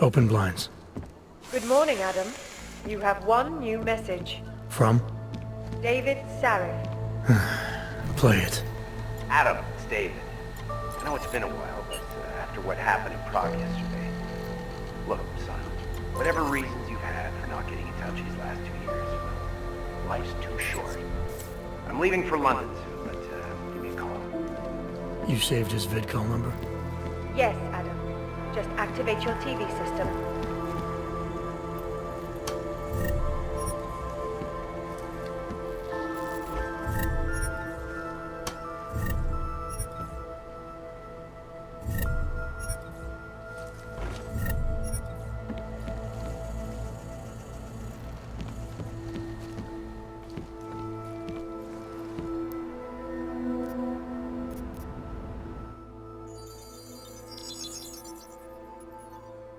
Open blinds. Good morning, Adam. You have one new message. From? David Sarif. Play it. Adam, it's David. I know it's been a while, but after what happened in Prague yesterday... Look, son, whatever reasons you've had for not getting in touch these last 2 years, well, life's too short. I'm leaving for London soon, but give me a call. You saved his vidcall number? Yes, Adam. Just activate your TV system.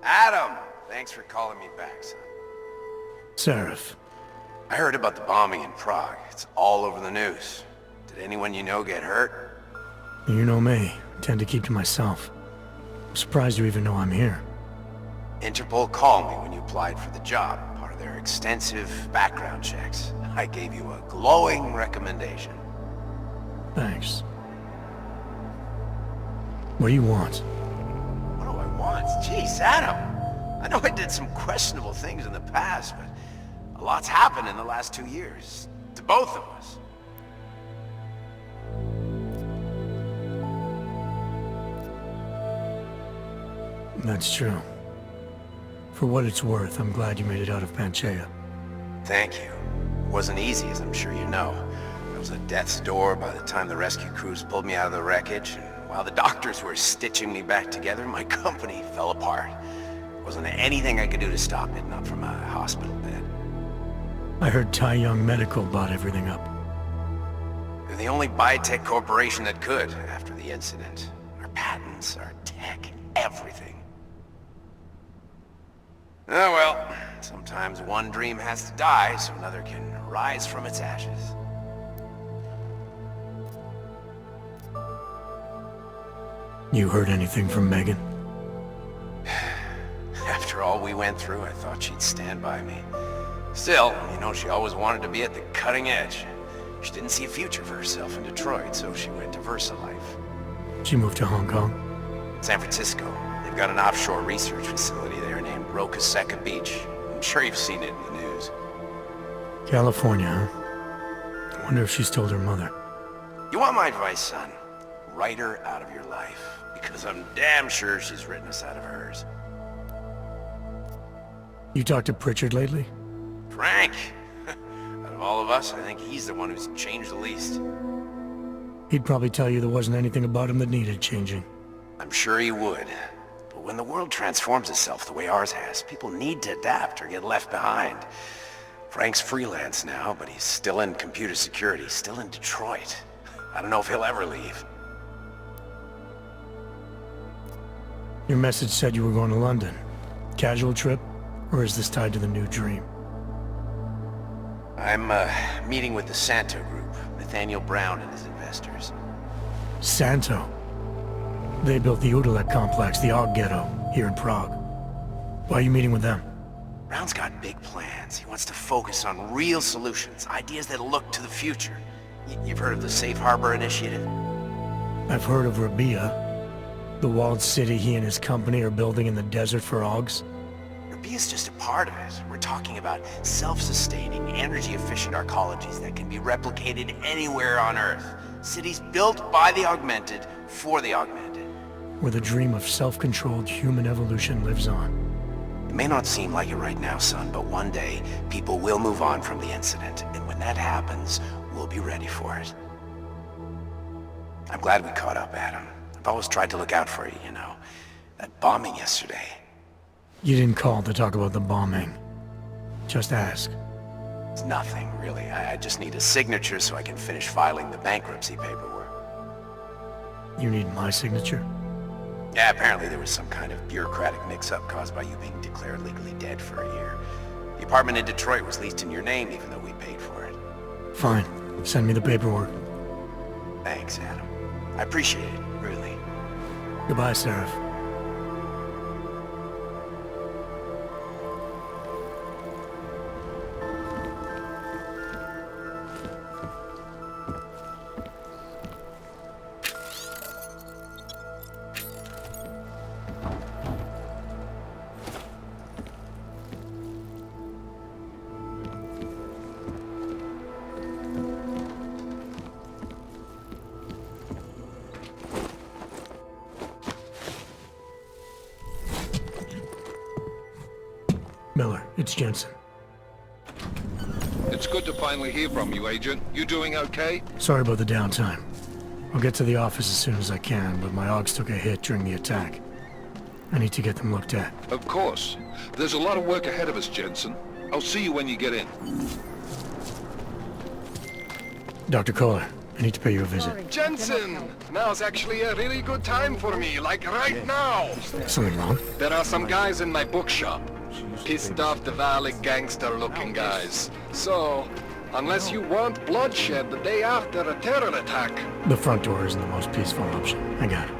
Adam! Thanks for calling me back, son. Sarif. I heard about the bombing in Prague. It's all over the news. Did anyone you know get hurt? You know me. I tend to keep to myself. I'm surprised you even know I'm here. Interpol called me when you applied for the job, part of their extensive background checks. I gave you a glowing recommendation. Thanks. What do you want? What do I want? Jeez, Adam! I know I did some questionable things in the past, but a lot's happened in the last 2 years. To both of us. That's true. For what it's worth, I'm glad you made it out of Panchea. Thank you. It wasn't easy, as I'm sure you know. I was at death's door by the time the rescue crews pulled me out of the wreckage, and while the doctors were stitching me back together, my company fell apart. There wasn't anything I could do to stop it, not from a hospital bed. I heard Tai Young Medical bought everything up. They're the only biotech corporation that could, after the incident. Our patents, our tech, everything. Oh well, sometimes one dream has to die so another can rise from its ashes. You heard anything from Megan? After all we went through, I thought she'd stand by me. Still, you know, she always wanted to be at the cutting edge. She didn't see a future for herself in Detroit, so she went to VersaLife. She moved to Hong Kong? San Francisco. They've got an offshore research facility there named Rokaseca Beach. I'm sure you've seen it in the news. California, huh? I wonder if she's told her mother. You want my advice, son? Write her out of your life. Because I'm damn sure she's written us out of hers. You talked to Pritchard lately? Frank! Out of all of us, I think he's the one who's changed the least. He'd probably tell you there wasn't anything about him that needed changing. I'm sure he would. But when the world transforms itself the way ours has, people need to adapt or get left behind. Frank's freelance now, but he's still in computer security, still in Detroit. I don't know if he'll ever leave. Your message said you were going to London. Casual trip? Or is this tied to the new dream? I'm meeting with the Santo Group, Nathaniel Brown and his investors. Santo? They built the Udalek complex, the Augs ghetto, here in Prague. Why are you meeting with them? Brown's got big plans. He wants to focus on real solutions, ideas that look to the future. You've heard of the Safe Harbor Initiative? I've heard of Rabia, the walled city he and his company are building in the desert for Augs. Rabia's just a part of it. We're talking about self-sustaining, energy-efficient arcologies that can be replicated anywhere on Earth. Cities built by the augmented, for the augmented. Where the dream of self-controlled human evolution lives on. It may not seem like it right now, son, but one day, people will move on from the incident, and when that happens, we'll be ready for it. I'm glad we caught up, Adam. I've always tried to look out for you, you know. That bombing yesterday. You didn't call to talk about the bombing. Just ask. It's nothing, really. I just need a signature so I can finish filing the bankruptcy paperwork. You need my signature? Yeah, apparently there was some kind of bureaucratic mix-up caused by you being declared legally dead for a year. The apartment in Detroit was leased in your name even though we paid for it. Fine. Send me the paperwork. Thanks, Adam. I appreciate it, really. Goodbye, Sarif. It's Jensen. It's good to finally hear from you, Agent. You doing okay? Sorry about the downtime. I'll get to the office as soon as I can, but my Augs took a hit during the attack. I need to get them looked at. Of course. There's a lot of work ahead of us, Jensen. I'll see you when you get in. Dr. Kohler, I need to pay you a visit. Jensen! Now's actually a really good time for me, like right now! Something wrong? There are some guys in my bookshop. Pissed off the Valley gangster-looking guys. So, unless you want bloodshed the day after a terror attack... The front door isn't the most peaceful option. I got it.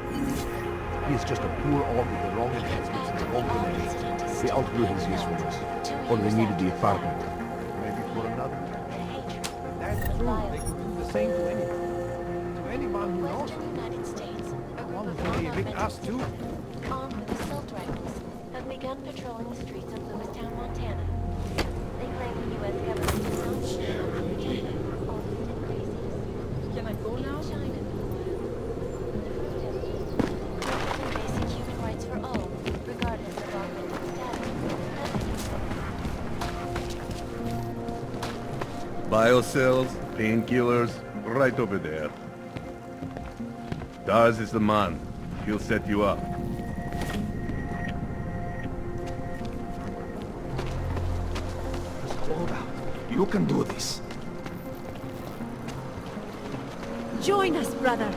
He is just a poor orc with the wrong enhancements and the wrong domains. They outgrew his usefulness. Or they needed the apartment. Maybe for another. That's true. They could do the same to anyone. To anyone who knows them. They evict us too. Armed with assault rifles, have begun patrolling the streets of Lewistown, Montana. They claim the U.S. government is not shooting on Virginia for oldies and crazies. Can I go now? China. Basic human rights for all, regardless of augmented status. Biocells, painkillers, right over there. Daz is the man. He'll set you up. Hold out. You can do this. Join us, brother.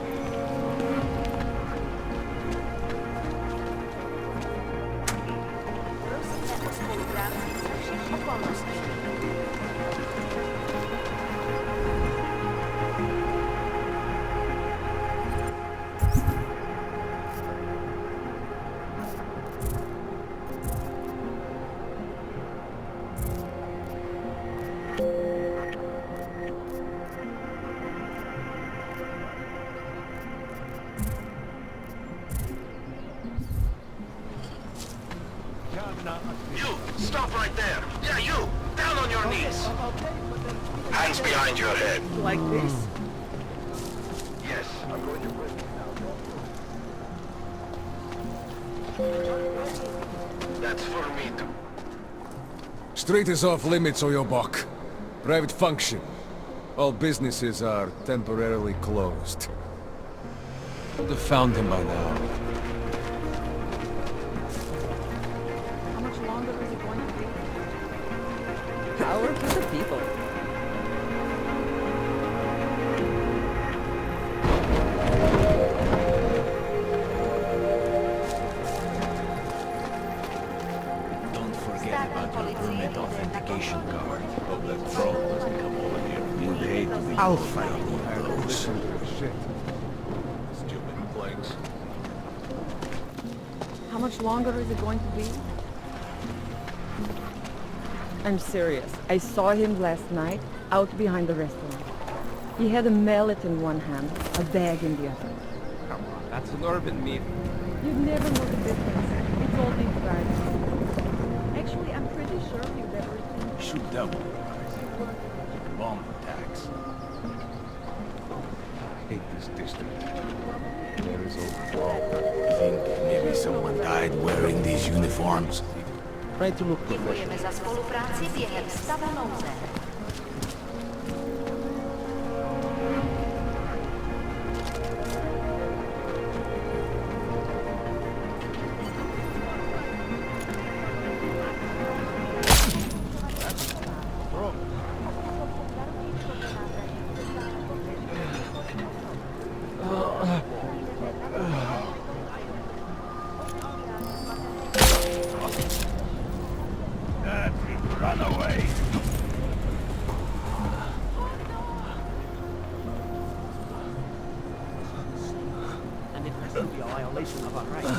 You! Stop right there! Yeah, you! Down on your knees! Hands behind your head. Like this? Yes, I'm going to win now. That's for me too. Street is off limits, or your buck. Private function. All businesses are temporarily closed. Would have found him by now. How much longer is it going to be? Power for the people. Don't forget about your permit authentication card. Hope that troll doesn't come over here. You'll hate me. I'll find one of those. Stupid plagues. How much longer is it going to be? I'm serious. I saw him last night out behind the restaurant. He had a mallet in one hand, a bag in the other. Come on, that's an urban myth. You'd never know the difference. It's all these guys. Actually, I'm pretty sure you've ever seen... Shoot double. Bomb attacks. Hate this district. There is a Think maybe someone died wearing these uniforms. try to look professional. Děkujeme za spolupráci během stavu nouze. Run away. And it has to be a violation of our rights.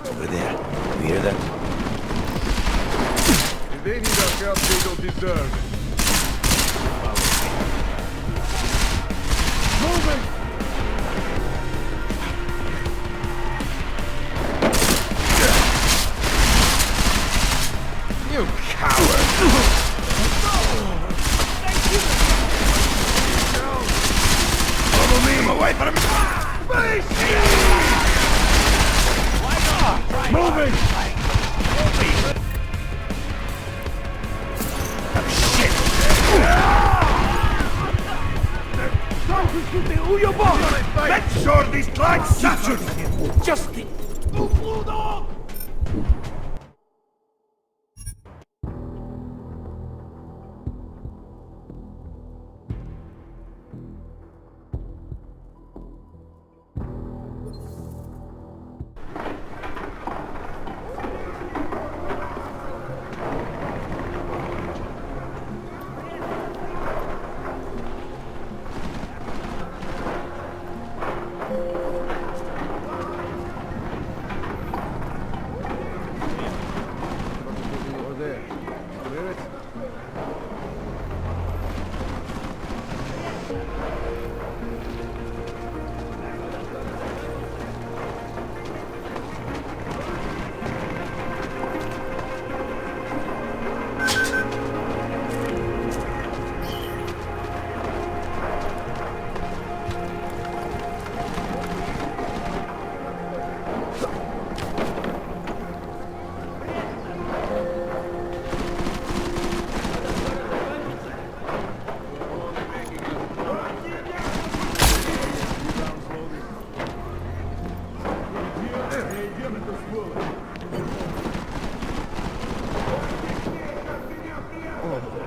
Over there. You hear that? If they need our help, they don't deserve it. Moving! You coward! Follow me! I'm away from him! Moving! Make sure these lights captured him! Just the... Over there. You hear it?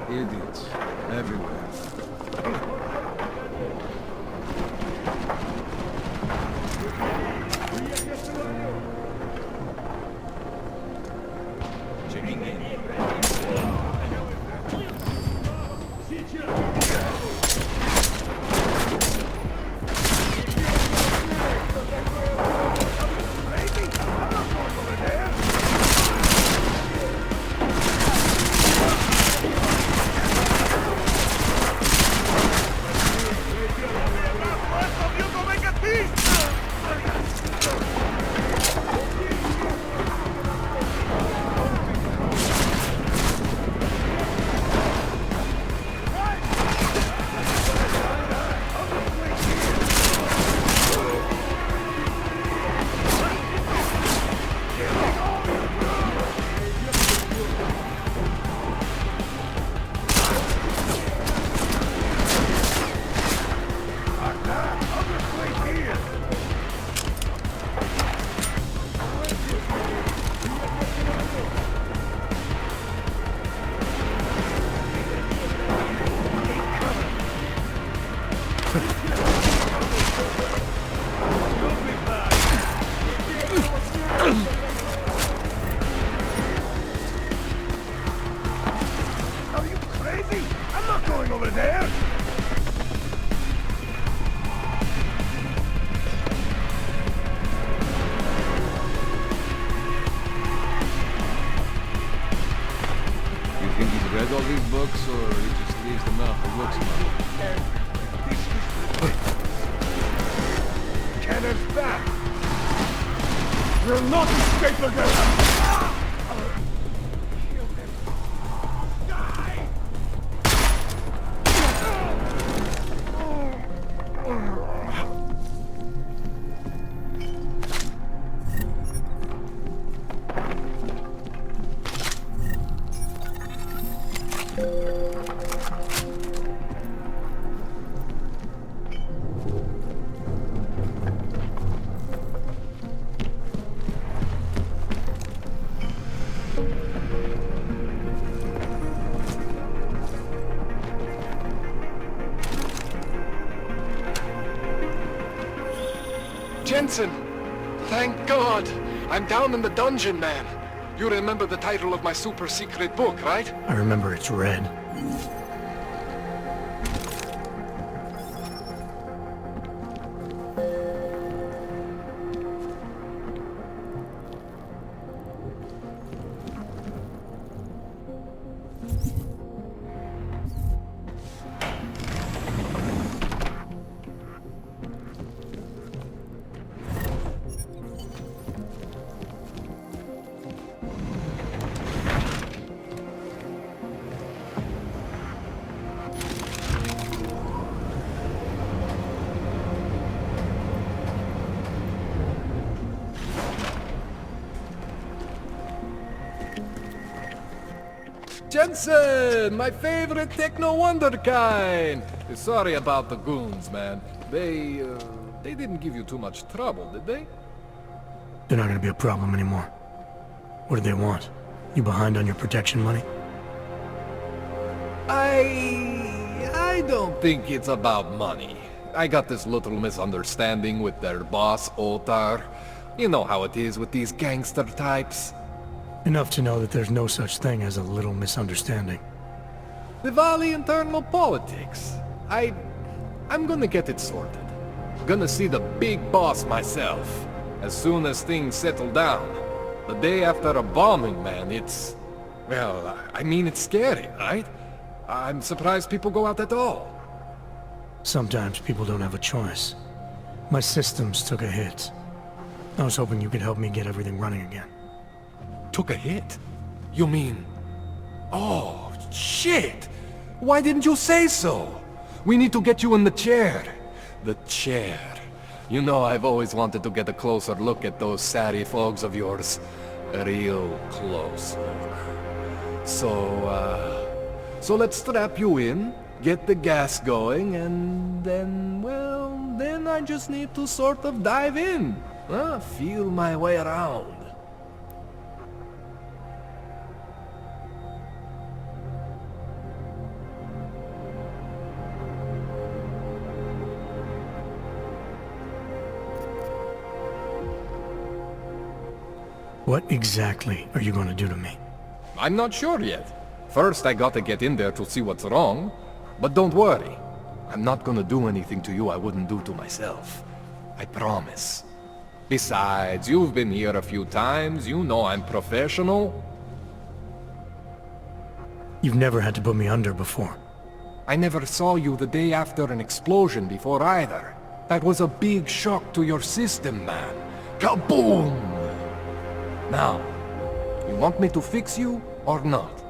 Idiots. Everywhere. Read all these books, or he just leaves them out for looks, Cannon's back! We'll not escape again! Jensen! Thank God! I'm down in the dungeon, man. You remember the title of my super secret book, right? I remember it's red. Jensen! My favorite techno-wonderkind! Sorry about the goons, man. They didn't give you too much trouble, did they? They're not gonna be a problem anymore. What do they want? You behind on your protection money? I don't think it's about money. I got this little misunderstanding with their boss, Otar. You know how it is with these gangster types. Enough to know that there's no such thing as a little misunderstanding. The Valley internal politics. I'm gonna get it sorted. Gonna see the big boss myself. As soon as things settle down. The day after a bombing, man, it's... Well, I mean, it's scary, right? I'm surprised people go out at all. Sometimes people don't have a choice. My systems took a hit. I was hoping you could help me get everything running again. Took a hit? You mean... Oh, shit! Why didn't you say so? We need to get you in the chair. The chair. You know I've always wanted to get a closer look at those serif Augs of yours. A real close look. So let's strap you in, get the gas going, and then, well, then I just need to sort of dive in. Feel my way around. What exactly are you going to do to me? I'm not sure yet. First, I gotta get in there to see what's wrong. But don't worry. I'm not gonna do anything to you I wouldn't do to myself. I promise. Besides, you've been here a few times. You know I'm professional. You've never had to put me under before. I never saw you the day after an explosion before either. That was a big shock to your system, man. Kaboom! Now, you want me to fix you or not?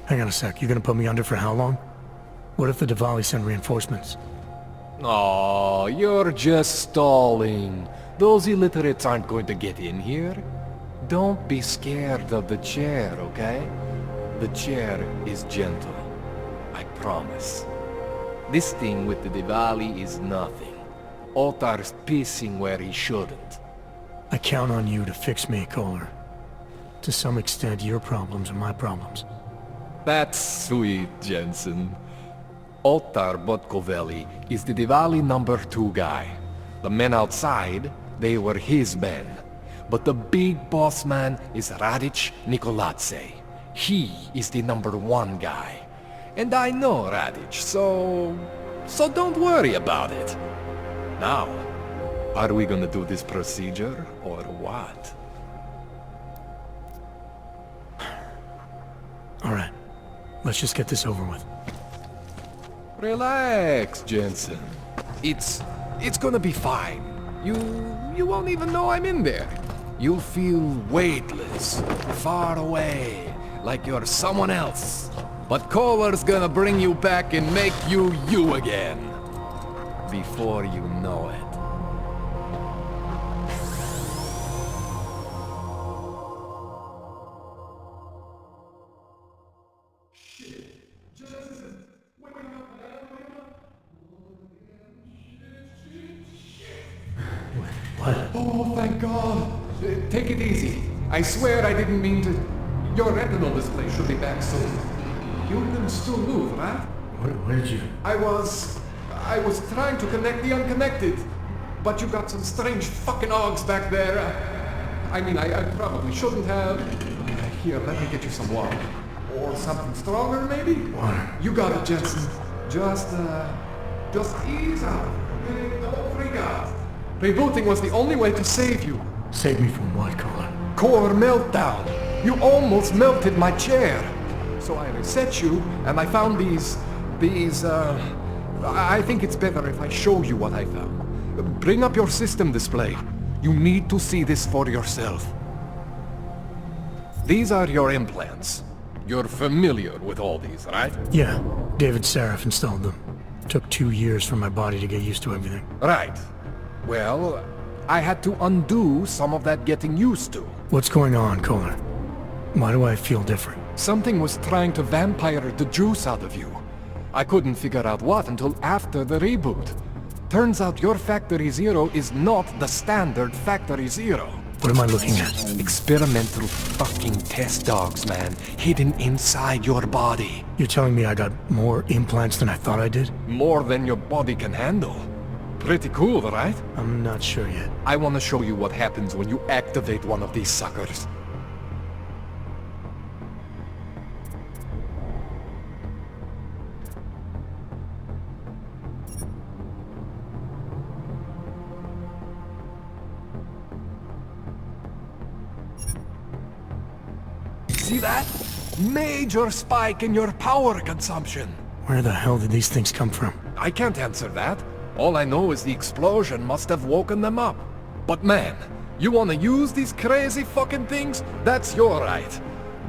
Hang on a sec, you're gonna put me under for how long? What if the Diwali send reinforcements? Oh, you're just stalling. Those illiterates aren't going to get in here. Don't be scared of the chair, okay? The chair is gentle. I promise. This thing with the Diwali is nothing. Ottar's pissing where he shouldn't. I count on you to fix me, Kohler. To some extent, your problems are my problems. That's sweet, Jensen. Ottar Botkovelli is the Diwali #2 guy. The men outside, they were his men. But the big boss man is Radic Nikoladze. He is the #1 guy. And I know Radic, so don't worry about it. Now, are we gonna do this procedure, or what? Alright, let's just get this over with. Relax, Jensen. It's gonna be fine. You won't even know I'm in there. You'll feel weightless, far away, like you're someone else. But Kohler's gonna bring you back and make you you again. Before you know it. What? Oh, thank God. Take it easy. I swear I didn't mean to... Your retinal display should be back soon. You can still move, right? Where did you... I was trying to connect the unconnected. But you got some strange fucking Augs back there. I mean, I probably shouldn't have... Here, let me get you some water. Or something stronger, maybe? Water. You got it, Jensen. Just ease out. Okay? Don't freak out. Rebooting was the only way to save you. Save me from what, Kohler? Core meltdown. You almost melted my chair. So I reset you, and I found these, I think it's better if I show you what I found. Bring up your system display. You need to see this for yourself. These are your implants. You're familiar with all these, right? Yeah, David Sarif installed them. Took 2 years for my body to get used to everything. Right. Well, I had to undo some of that getting used to. What's going on, Kohler? Why do I feel different? Something was trying to vampire the juice out of you. I couldn't figure out what until after the reboot. Turns out your Factory Zero is not the standard Factory Zero. What am I looking at? Experimental fucking test dogs, man. Hidden inside your body. You're telling me I got more implants than I thought I did? More than your body can handle. Pretty cool, right? I'm not sure yet. I want to show you what happens when you activate one of these suckers. See that? Major spike in your power consumption. Where the hell did these things come from? I can't answer that. All I know is the explosion must have woken them up. But man, you wanna use these crazy fucking things? That's your right.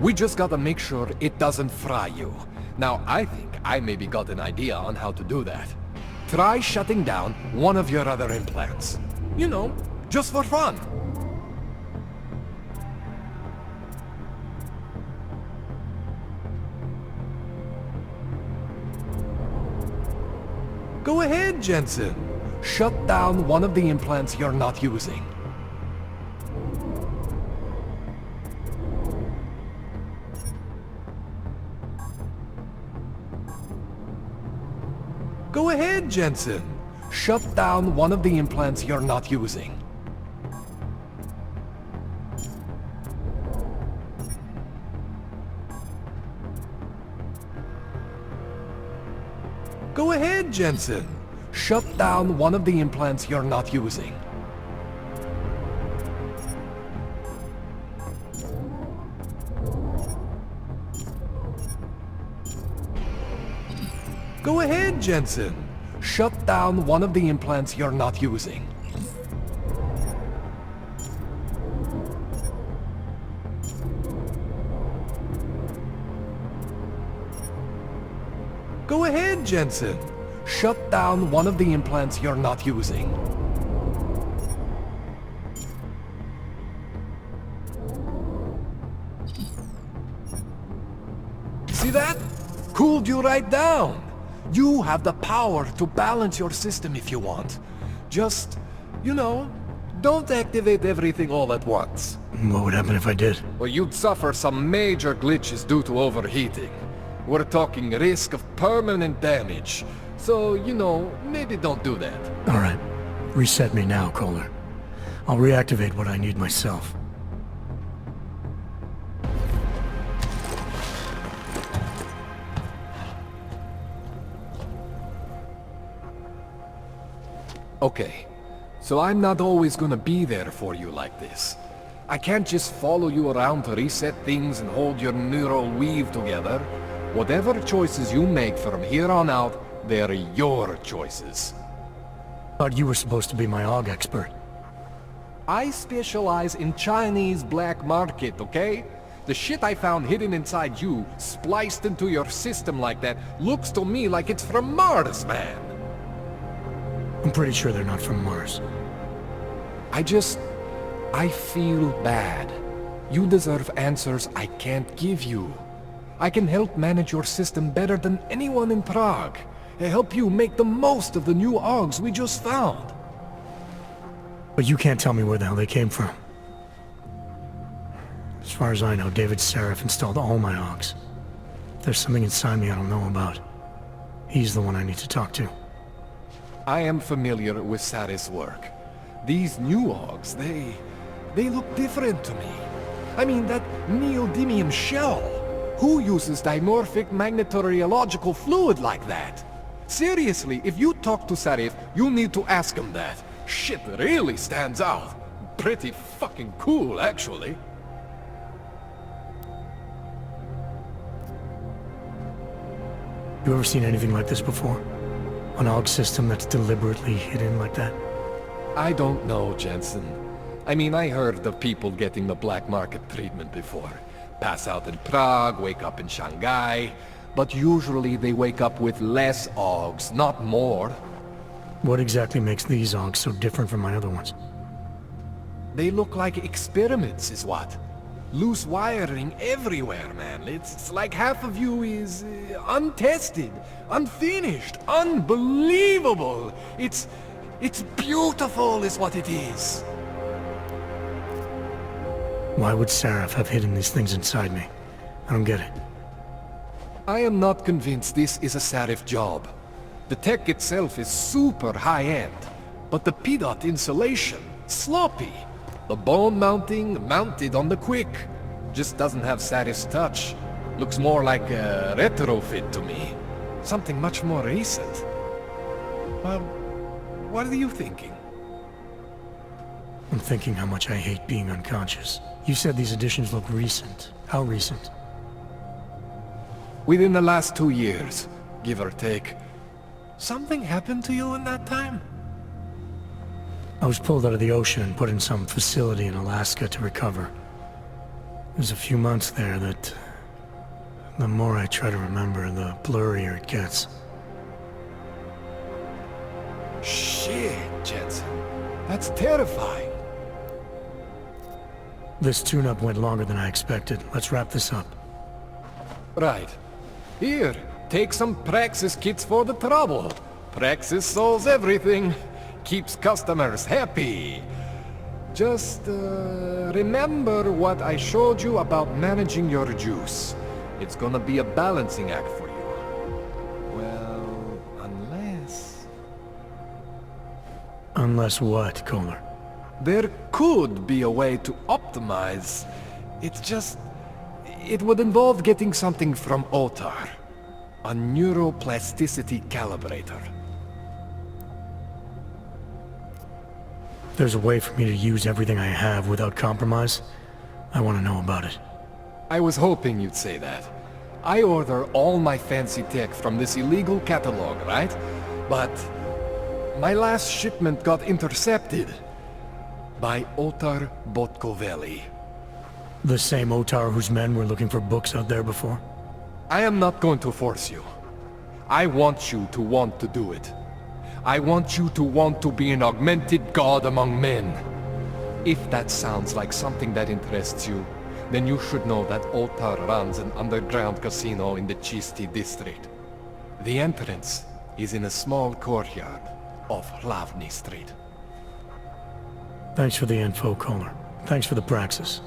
We just gotta make sure it doesn't fry you. Now, I think I maybe got an idea on how to do that. Try shutting down one of your other implants. You know, just for fun. Go ahead, Jensen. Shut down one of the implants you're not using. Go ahead, Jensen. Shut down one of the implants you're not using. Go ahead, Jensen. Shut down one of the implants you're not using. Go ahead, Jensen. Shut down one of the implants you're not using. Go ahead, Jensen. Shut down one of the implants you're not using. See that? Cooled you right down. You have the power to balance your system if you want. Just, you know, don't activate everything all at once. What would happen if I did? Well, you'd suffer some major glitches due to overheating. We're talking risk of permanent damage. So, you know, maybe don't do that. All right. Reset me now, Kohler. I'll reactivate what I need myself. Okay, so I'm not always gonna be there for you like this. I can't just follow you around to reset things and hold your neural weave together. Whatever choices you make from here on out, they're your choices. Thought you were supposed to be my Aug expert. I specialize in Chinese black market, okay? The shit I found hidden inside you, spliced into your system like that, looks to me like it's from Mars, man. I'm pretty sure they're not from Mars. I feel bad. You deserve answers I can't give you. I can help manage your system better than anyone in Prague. Help you make the most of the new Augs we just found. But you can't tell me where the hell they came from. As far as I know, David Sarif installed all my Augs. If there's something inside me I don't know about, he's the one I need to talk to. I am familiar with Sarif's work. These new Augs, they look different to me. I mean, that neodymium shell. Who uses dimorphic magnetorheological fluid like that? Seriously, if you talk to Sarif, you need to ask him that. Shit really stands out. Pretty fucking cool, actually. You ever seen anything like this before? An Aug system that's deliberately hidden like that? I don't know, Jensen. I mean, I heard of people getting the black market treatment before. Pass out in Prague, wake up in Shanghai, but usually they wake up with less Augs, not more. What exactly makes these Augs so different from my other ones? They look like experiments, is what. Loose wiring everywhere, man. It's like half of you is untested, unfinished, unbelievable. It's beautiful is what it is. Why would Sarif have hidden these things inside me? I don't get it. I am not convinced this is a Sarif job. The tech itself is super high-end, but the PDOT insulation, sloppy. The bone mounting, mounted on the quick. Just doesn't have Sarif's touch. Looks more like a retrofit to me. Something much more recent. Well, what are you thinking? I'm thinking how much I hate being unconscious. You said these additions look recent. How recent? Within the last 2 years, give or take. Something happened to you in that time? I was pulled out of the ocean and put in some facility in Alaska to recover. There's a few months there that... the more I try to remember, the blurrier it gets. Shit, Jensen. That's terrifying. This tune-up went longer than I expected. Let's wrap this up. Right. Here, take some Praxis kits for the trouble. Praxis solves everything. Keeps customers happy. Just, remember what I showed you about managing your juice. It's gonna be a balancing act for you. Well, unless... Unless what, Kohler? There could be a way to optimize. It's just... it would involve getting something from Otar. A neuroplasticity calibrator. There's a way for me to use everything I have without compromise. I want to know about it. I was hoping you'd say that. I order all my fancy tech from this illegal catalog, right? But my last shipment got intercepted by Otar Botkovelli. The same Otar whose men were looking for books out there before? I am not going to force you. I want you to want to do it. I want you to want to be an augmented god among men. If that sounds like something that interests you, then you should know that Otar runs an underground casino in the Chisti district. The entrance is in a small courtyard off Hlavny Street. Thanks for the info, Kohler. Thanks for the praxis.